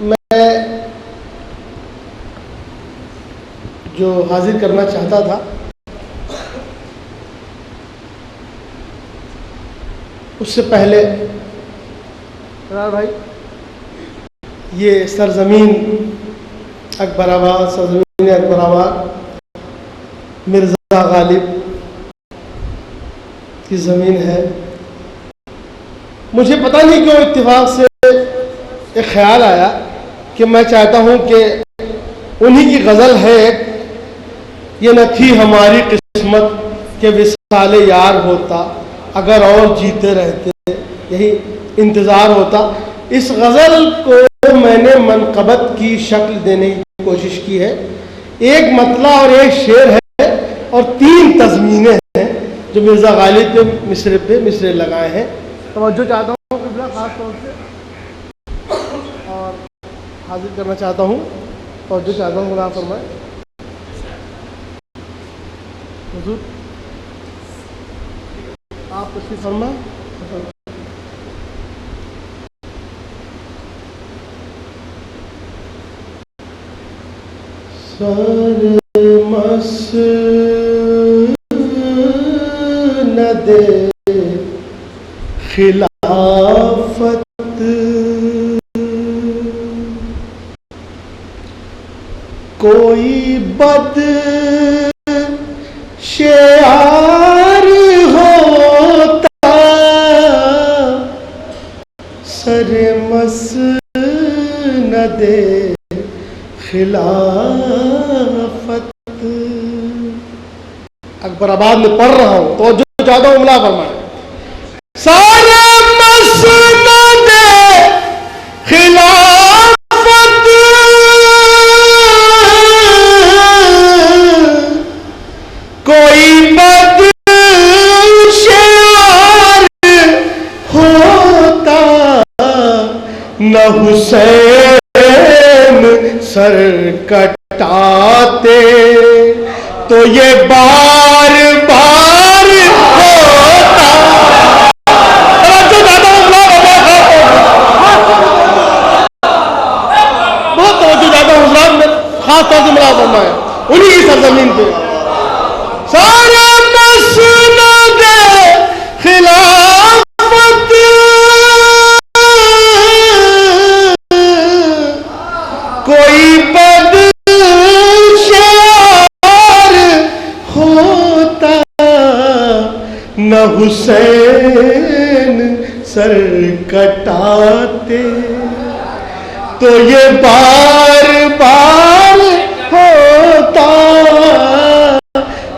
मैं जो हाजिर करना चाहता था उससे पहले भाई ये सरजमीन अकबराबाद, सरजमीन अकबराबाद मिर्ज़ा गालिब की ज़मीन है। मुझे पता नहीं क्यों इत्तेफाक से एक ख्याल आया कि मैं चाहता हूँ कि उन्हीं की गज़ल है, ये न थी हमारी किस्मत के विसाले यार होता, अगर और जीते रहते यही इंतज़ार होता। इस गज़ल को मैंने मनक़बत की शक्ल देने की कोशिश की है। एक मतला और एक शेर है और 3 तज़मीनें हैं जो मिर्ज़ा गालिब पे मिसरे लगाए हैं। तवज्जो चाहता हूँ क़िबला ख़ास तौर से और हाजिर करना चाहता हूँ, तवज्जो चाहता हूँ, खुदा फरमाए। हुज़ूर आप तशरीफ़ फरमा। सरमस न दे खिलाफत, कोई बद शेयार होता, सरमस न दे खिलाफत। अकबराबाद में पढ़ रहा हूं तो जो चाहता हूं उमला फरमाए। सरमस न दे खिलाफत, कोई बद शेयार होता, न हुसैन सर कटाते तो ये बार बार होता। बहुत तवज्जो ज्यादा हुजरात में खास तौर से मिला फरमाया उन्हीं की सरजमीन पे। सरमस न दे खिलाफत, कोई बद शेयार होता, न हुसैन सर कटाते तो ये बार बार होता,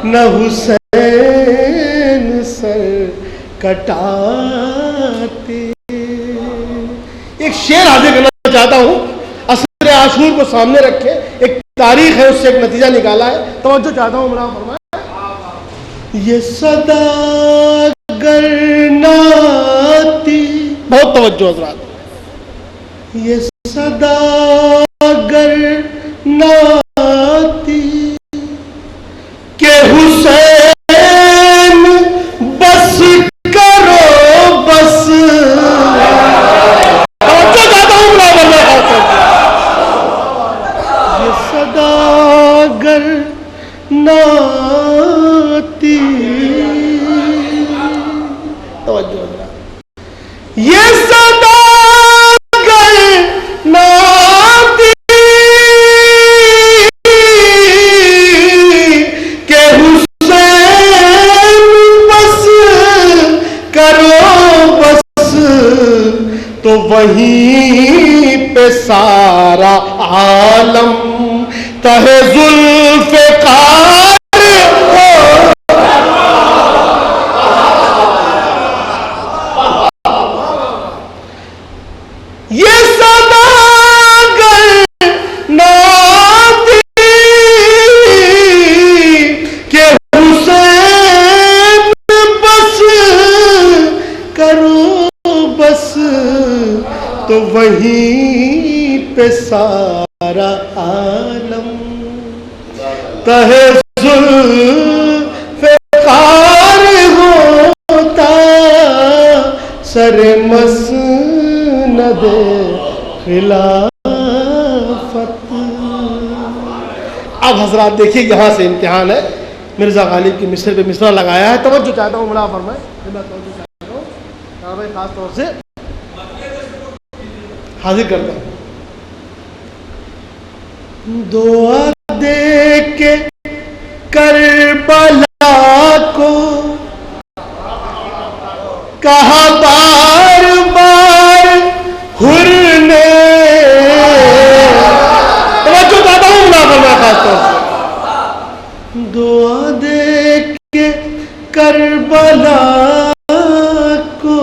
न हुसैन सर कटाते। एक शेर हाजिर करना चाहता हूं, असर आशूर को सामने रखे, एक तारीख है उससे एक नतीजा निकाला है। तवज्जो चाहता हूं मेरा फरमाए। ये सदा गरनाती, बहुत तवज्जो हज़रात, ये सदा गरनाती के हुसैन बस करो बस। तवज्जो चाहता हूं मेरा फरमाए। ये सदा गरनाती, तवज्जो, ये सदा गरनाती के हुसैन बस करो बस, तो वहीं पे सारा आलम तहे जुल्फ़िकार हो। ये सदा गरनाती के हुसैन बस करो बस, तो वहीं पे सारा आलम तहे जुल्फ़िकार होता, सरमस न दे खिलाफत। अब हजरात देखिए, यहाँ से इम्तिहान है। मिर्ज़ा गालिब की मिसरे पे मिसरा लगाया है, तवज्जो चाहता हूँ, मुला फरमाए, हाँ भाई, खास तौर से हाजिर करता हूँ। दुआ दे के करबला को कहा बार बार हुर ने, तवज्जो चाहता हूँ, मुला फरमाए, खास तौर से दुआ दे के करबला को,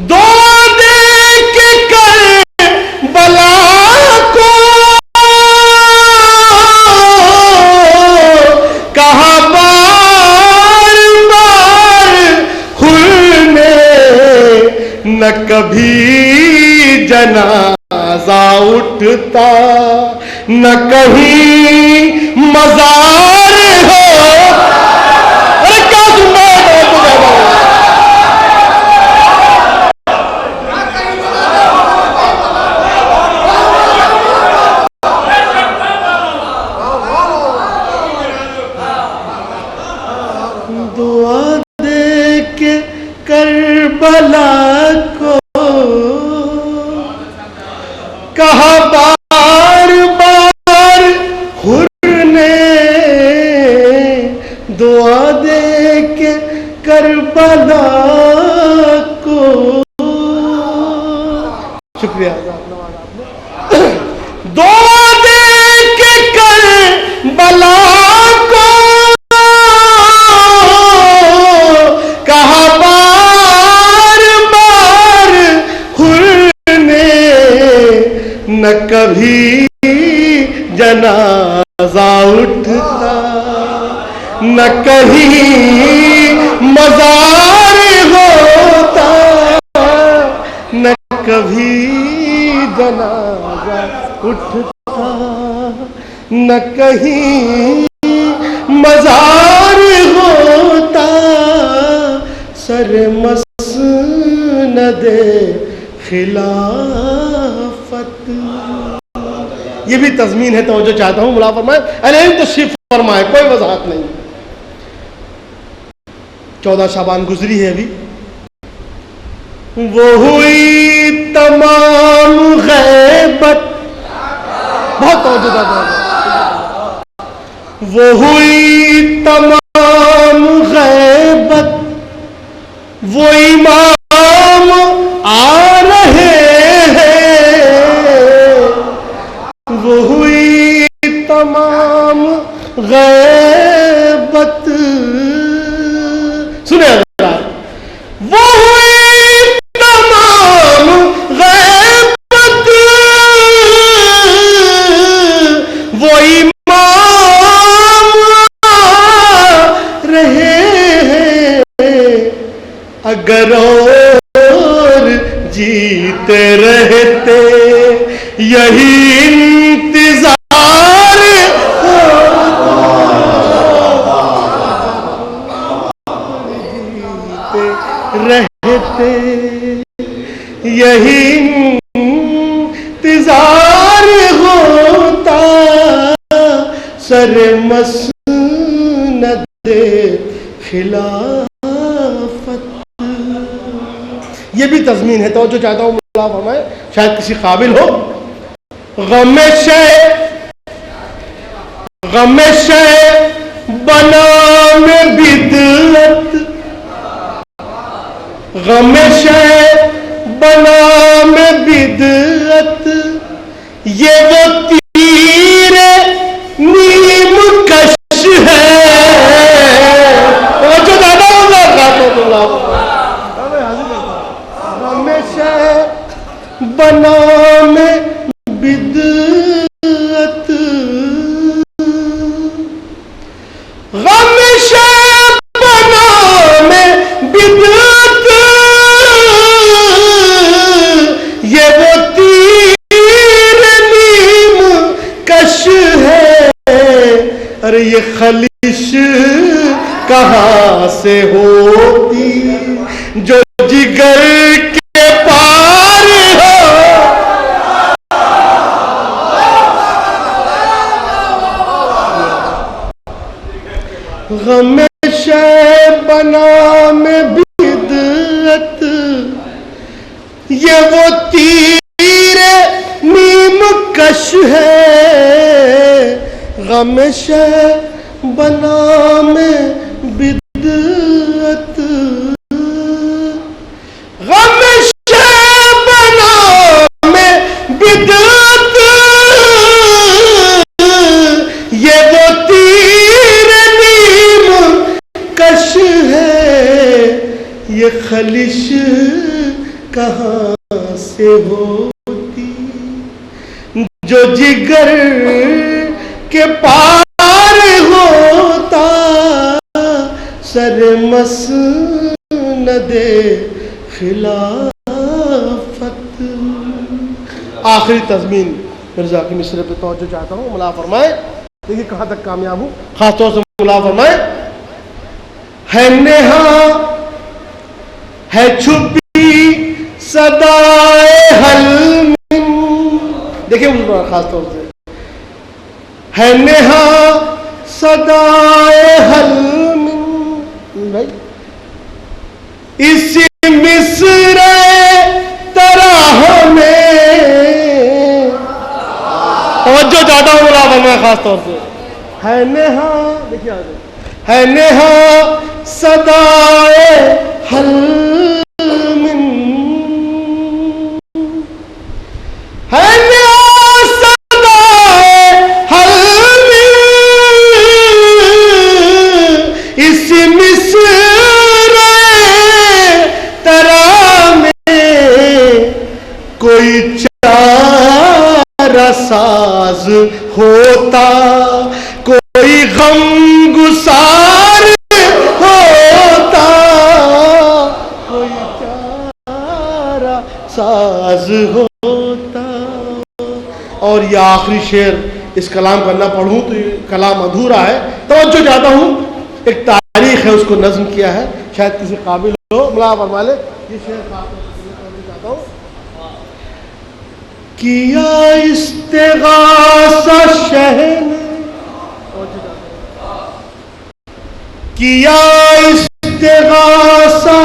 दुआ दे के करबला को कहा बार बार हुर ने, न कभी जनाजा उठता न कहीं मजार हो। अरे क्या सुन रहे हो? दुआ दे के करबला को कहा बार बार हुर ने, दुआ दे के करबला को। शुक्रिया, दुआ दे के करबला को कहा बार बार हुर ने, न कभी जनाजा उठता न कहीं मजार होता, न कभी जनाजा उठता न कहीं मजार होता, सर मसनदे खिलाफत। ये भी तज़मीन है, तवज्जो चाहता हूँ, मुला फरमाए, अलैहिम तशरीफ फरमाए, कोई वजाहत नहीं। 14 शाबान गुजरी है अभी, वो हुई तमाम गैबत, बहुत तवज्जो चाहता हूँ, वो हुई तमाम गैबत, वो इमाम आ रहे हैं, वो हुई तमाम गैबत। सुने, वो हुई तमाम गैबत, वो इमाम आ रहे हैं, अगर और जीते रहते यही इंतजार रहते, यही इंतजार होता, सर मसनदे खिलाफत। ये भी तज़मीन है, तवज्जो चाहता हूँ, मुला फरमाए, शायद किसी काबिल हो। गमे बना में बिदअत, गमे बना में बिदअत, ये वो तीर नीम कश है। जो दादा होगा हमेशा बना में बिदअत, हमेशा बना में बिदअत, ये वो तीर नीम कश है। अरे ये खलिश कहाँ से होती जो जिगर के पार हो, गम शैबना में बिदअत, ये वो तीरे नीम कश है। गम शैबना में बिदअत, गम शैबना में बिदअत, ये वो तीर नीम कश है। ये खलिश कहाँ से होती जो जिगर के पार होता, सर मसनदे खिलाफत। आखिरी तज़मीन मिर्जा की मिसरे पे तवज्जो चाहता हूँ, मुला फरमाए। देखिए कहाँ तक कामयाब हूँ, खासतौर से मुला फरमाए। है नेहा है छुपी सदाए हलमिन, देखिए खासतौर से है नेहा सदाए हलमिन भाई, इसी मिसरे तरह में तवज्जो चाहता हूँ मुला फरमाए खासतौर से। है नेहा, देखिए है नेहा सदाए हलमिन, है नेहा सदाए हलमिन, इस मिसरे तरह में कोई चारा साज होता, कोई गम गुसार होता, कोई चारा साज होता। और ये आखिरी शेर इस कलाम का ना पढ़ूं तो ये कलाम अधूरा है। तवज्जो चाहता हूँ, एक तारीख है उसको नज्म किया है, शायद किसी काबिल हो, मुला फरमा ले। ये शेर चाहता हूँ। किया इस्तिगासा शहन, किया इस्तिगासा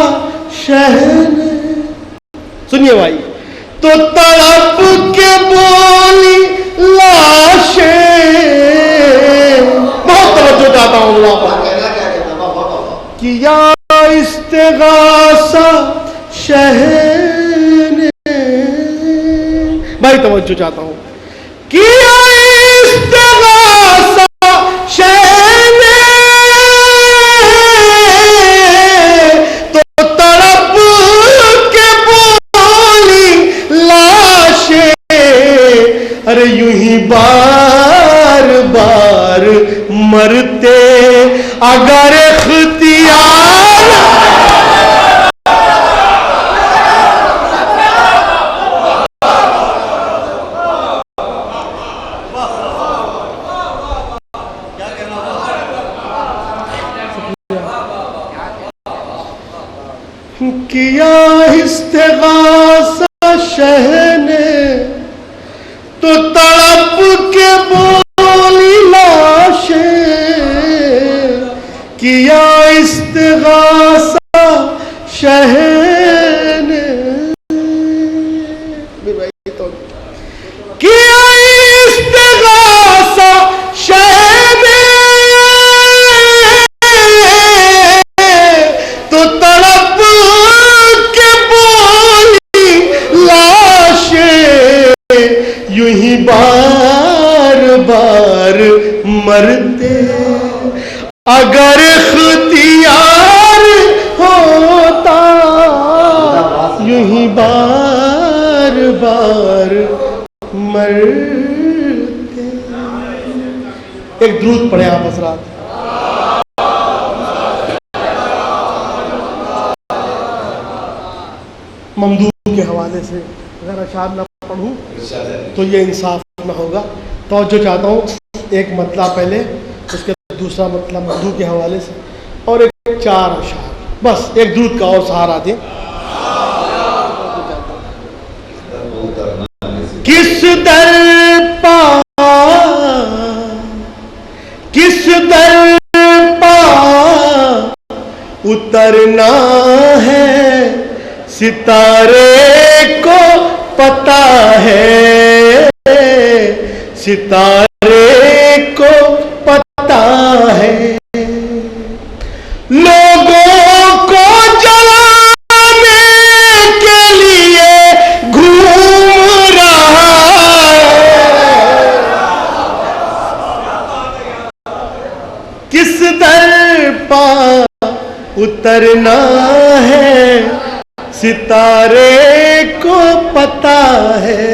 शहन, सुनिए भाई, तो तड़प के बोली लाशें, बहुत तवज्जो चाहता हूँ मुला पर। किया इस्तिगासा शहन, भाई तवज्जो चाहता हूँ। किया इस्तिगासा शहन, तो तड़प के बोली लाशें, अरे यूं ही बार बार मरते अगर इख्तियार, किया इस्तिगासा शहने, तो तड़प के बोली लाशें, किया इस्तिगासा शहने, किया इस्तिगासा शहने, तो तड़प के बोली लाशें, यूं ही बार बार मरते अगर इख्तियार होता, यूं ही बार बार मरते। एक द्रूद पढ़े आप हज़रात। ममदूह के हवाले से अगर अशार ना पढ़ूं तो ये इंसाफ ना होगा। तवज्जो चाहता हूँ, एक मतला पहले, उसके दूसरा मतलब ममदूह के हवाले से, और एक चार अशार, बस एक दूध का और सहारा दें। किस दर पा, किस दर पा उतरना है, सितारे को पता है, सितारे को पता है। लोगों को जलाने के लिए घूम रहा है, किस दर पर उतरना है, सितारे को पता है,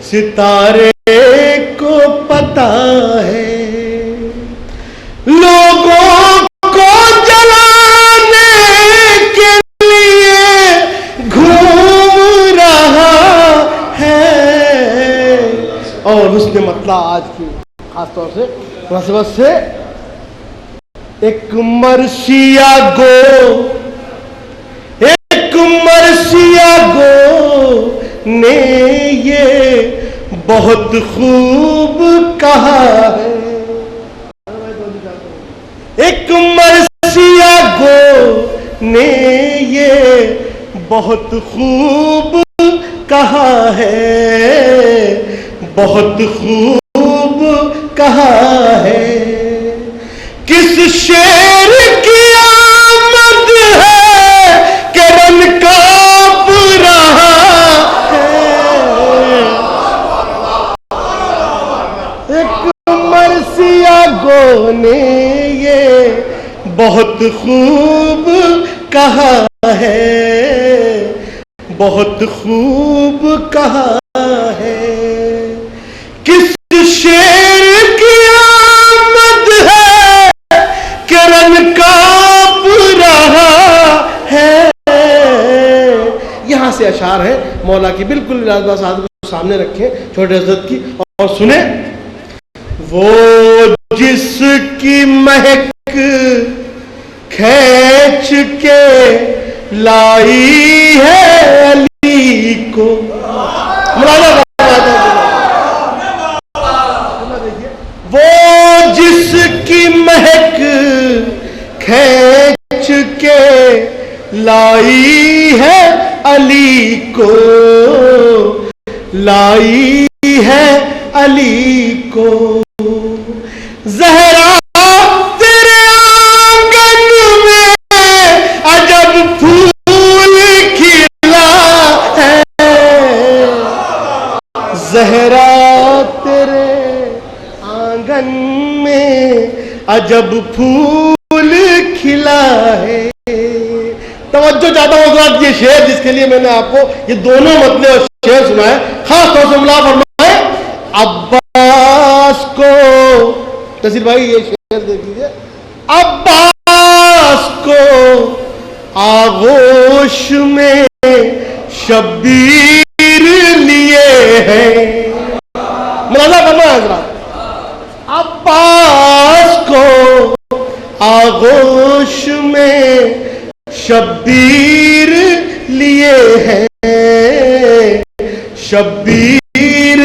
सितारे को पता है। लोगों को जलाने के लिए घूम रहा है। और उसने मतलब आज की खासतौर से मुनासिबत से एक मर्सिया गो ने ये बहुत खूब कहा है। एक मर्सिया गो ने ये बहुत खूब कहा है, बहुत खूब कहा है। किस शेर की आमद है कि रन कांप रहा है। एक मर्सिया गो ने ये बहुत खूब कहा है, बहुत खूब कहा है। किस शेर की आमद है कि रन कांप रहा है। यहां से अशार है मौला की, बिल्कुल साहब को सामने रखें छोटे हजरत की और सुने। वो जिसकी महक खींच के लाई है अली को। वो जिसकी महक खींच के लाई है अली को, लाई है अली को। ज़हरा तेरे आंगन में अजब फूल खिला है, ज़हरा तेरे आंगन में अजब फूल खिला है। तवज्जो चाहता हूं हज़रात, ये शेर जिसके लिए मैंने आपको ये दोनों मतले और शेर सुनाए, खास तौर से मुला फरमाए अब्बास को। तसीर भाई ये शेर देख लीजिए। अब्बास को आगोश में शब्बीर लिए हैं। मुलाजा फरमाए हज़रात, अब्बास को आगोश में शब्बीर लिए हैं, शब्बीर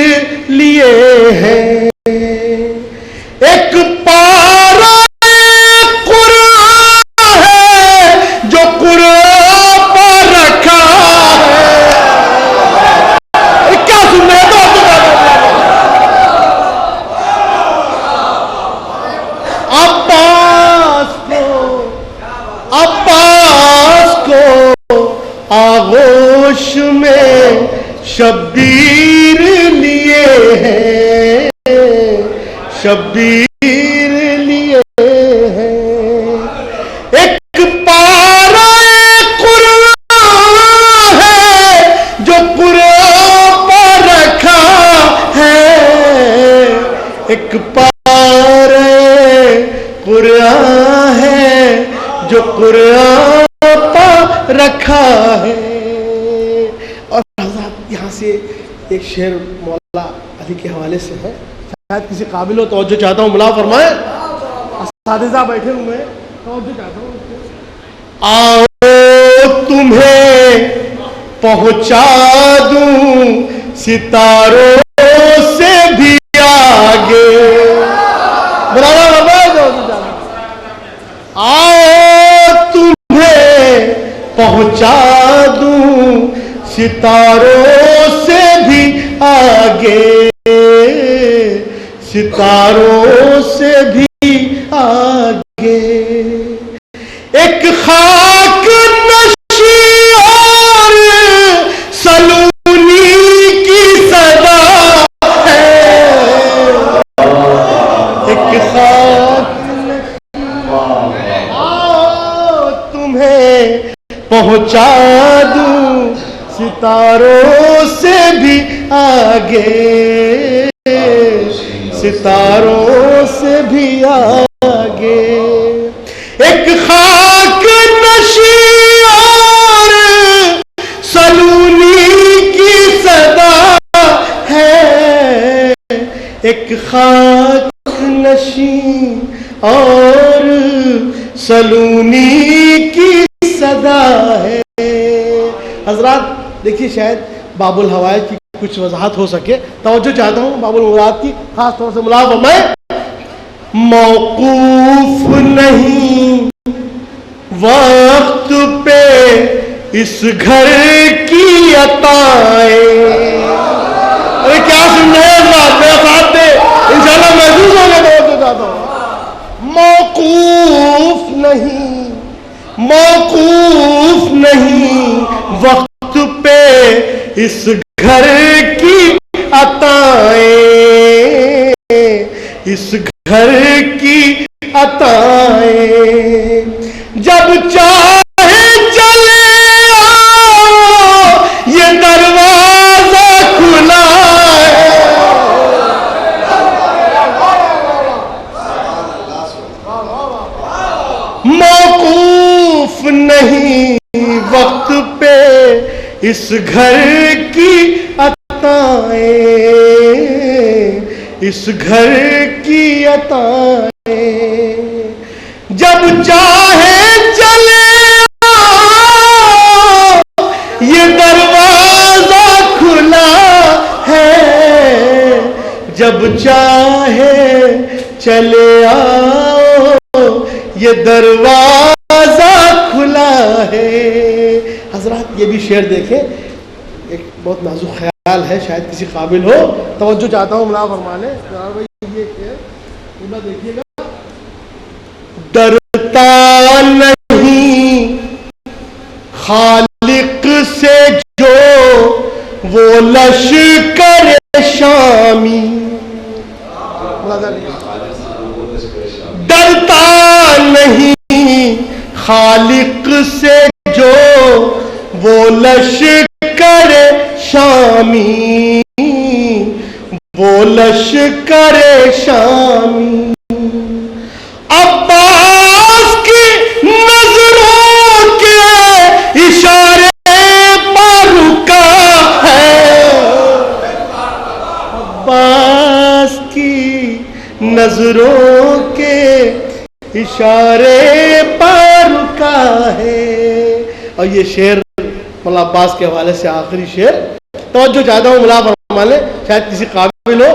लिए हैं। एक पारा कुरान है जो कुरान पर रखा है। क्या सुन रहे हो? अब्बास को आगोश में शब्बीर लिए हैं, शब्बीर लिए हैं। एक पारा कुरान है जो कुरान पर रखा है। एक पारा कुरान है जो कुरान पर रखा है। और यहाँ से एक शेर मौला अली के हवाले से है, शायद किसी काबिल हो तवज्जो चाहता हूँ, मुला फरमाए। सादिजा बैठे हुए हैं, तवज्जो चाहता हूँ। आओ तुम्हें पहुँचा दूं सितारों से भी आगे। बराबर आओ पहुंचा दूं सितारों से भी आगे, सितारों से भी आगे। एक खाक नशी और सलूनी की सदा है, एक खाक आओ तुम्हें पहुंचा दूं सितारों से भी आगे, सितारों से भी आगे। एक खाक नशी और सलूनी की सदा है, एक खाक नशी और सलूनी की सदा है। हजरात देखिए, शायद बाबुल हवाए की कुछ वजाहत हो सके, तवज्जो चाहता हूँ बाबुल मुराद की खास तौर से मुलाव मैं। मौकूफ नहीं वक्त पे इस घर की अताएं। अरे क्या सुन रहे हैं बात, मेरे साथ दे इंशाल्लाह महसूस होगा। तवज्जो चाहता हूँ, मौकूफ नहीं, मौकूफ नहीं वक्त पे इस घर की अताएं, इस घर की अताएं। जब चाहे चले आओ, ये दरवाजा खुला है। मौकूफ नहीं वक्त पे इस घर की अताएं, इस घर की अताएं। जब चाहे चले आओ, ये दरवाजा खुला है। जब चाहे चले आओ, ये दरवाजा खुला है। हजरात ये भी शेर देखें, एक बहुत नाजुक ख्याल है, शायद किसी काबिल हो, तवज्जो चाहता हूँ मुला फरमाने। ये देखिएगा, डरता नहीं खालिक से जो वो लश्कर शामी, डरता नहीं खालिक से जो वो लश्कर शामी, वो लश्कर शामी। अब्बास की नजरों के इशारे पर रुका है, अब्बास की नजरों के इशारे पर रुका है। और ये शेर मौला अब्बास के हवाले से आखिरी शेर, तवज्जो चाहता हूँ मुला फरमाने, शायद किसी काबिल हो।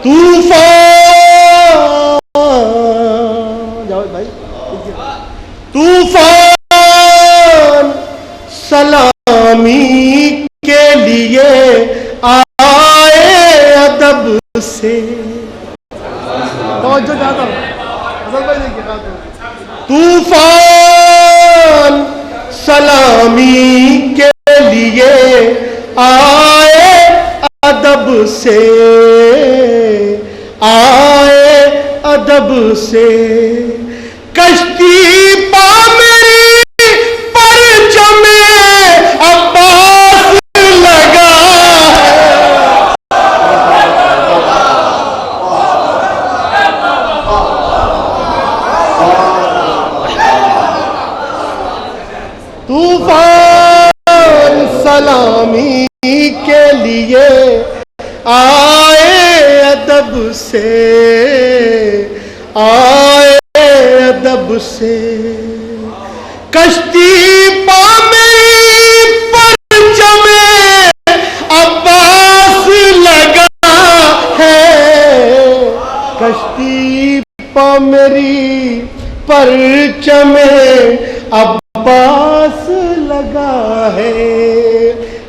तूफान, जाओ भाई, तूफान सलामी के लिए आए अदब से। तवज्जो चाहता हूँ, तूफान सलामी के लिए आए अदब से, आए अदब से। कश्ती पा मेरी परचम में अब्बास लगा है। तूफान सलामी के लिए आए अदब से, आए अदब से। कश्ती पा मेरी परचम में अब्बास लगा है, कश्ती पा मेरी परचम में अब्बास लगा है।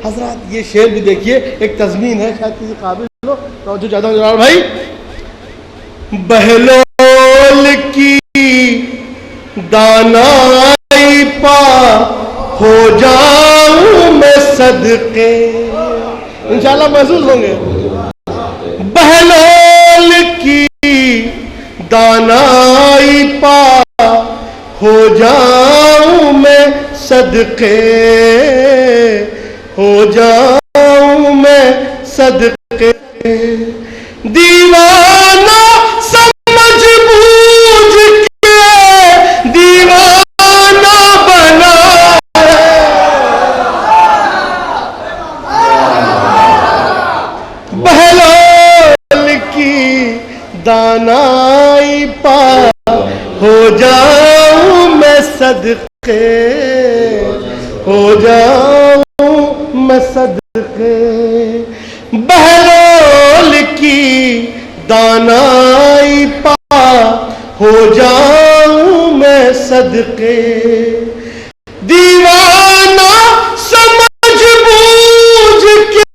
हजरत ये शेर भी देखिए, एक तज़मीन है, शायद किसी काबिल हो तो जो ज़्यादा जलाल भाई। बहलोल की दानाई पा हो जाऊं मैं सदके, इंशाल्लाह महसूस होंगे। बहलोल की दानाई पा हो जाऊं मैं सदके, हो जाऊं मैं सदके। दीवाना समझ बूझ के दीवाना बना है, बहलोल की दानाई पा हो जाऊं मैं सदके, हो जाऊं मैं सदके। बहलोल की दानाई पा हो जाऊं मैं सदके। दीवाना समझ बूझ के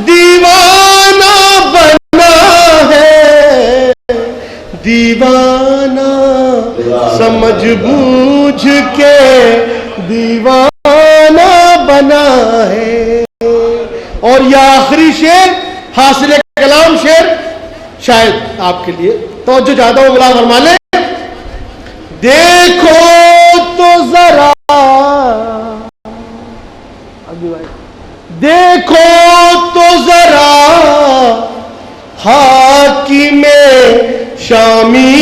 दीवाना बना है, दीवाना समझ बूझ के दीवाना बना है। और यह आखिरी शेर हासिल कलाम शेर शायद आपके लिए तो जो ज्यादा उमला फरमा ले। देखो तो जरा, अभी भाई देखो तो जरा हाकिमे शामी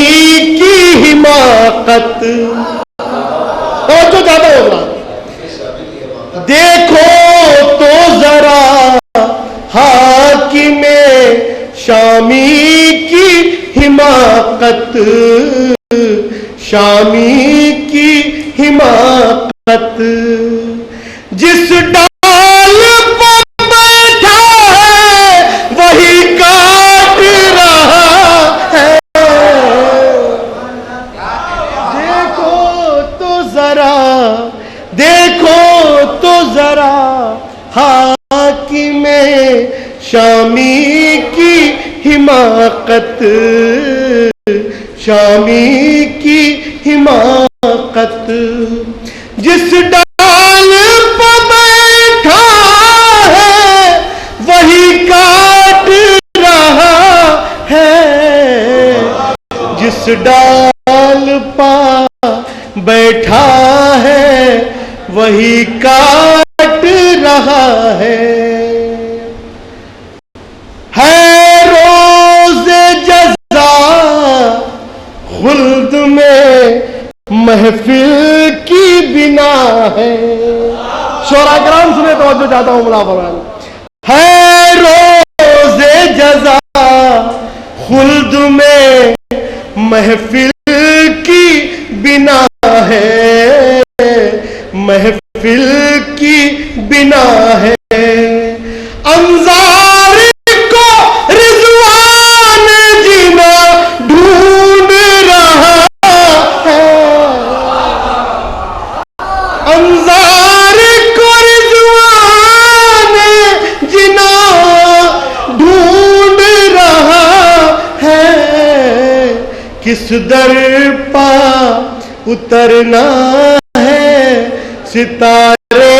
की हिमाकत, और जो ज्यादा होगा। देखो तो जरा हाकिमे शामी की हिमाकत, शामी की हिमाकत। जिस डाल पर बैठा है वही काट रहा है। देखो तो जरा, देखो तो जरा हाकिमे शामी की हिमाकत, शामी की हिमाकत। जिस डाल पर बैठा है वही काट रहा है, जिस डाल पर बैठा है वही काट रहा है रोज़े जज़ा खुल्द में महफिल की बिना है। शोरा कराम सुने तो जो ज्यादा उमला फरमान है रोज़े जज़ा खुल्द में महफिल की बिना है, महफिल की बिना है। अंजार को रिज़वान जीना ढूंढ रहा है, अंजार को रिज़वान जीना ढूंढ रहा है। किस दर पा उतरना है सितारे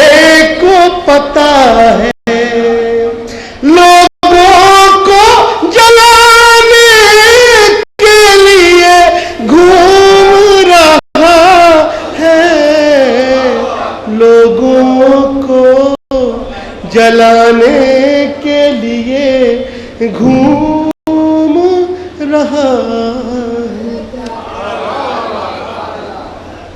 को पता है। लोगों को जलाने के लिए घूम रहा है, लोगों को जलाने के लिए घूम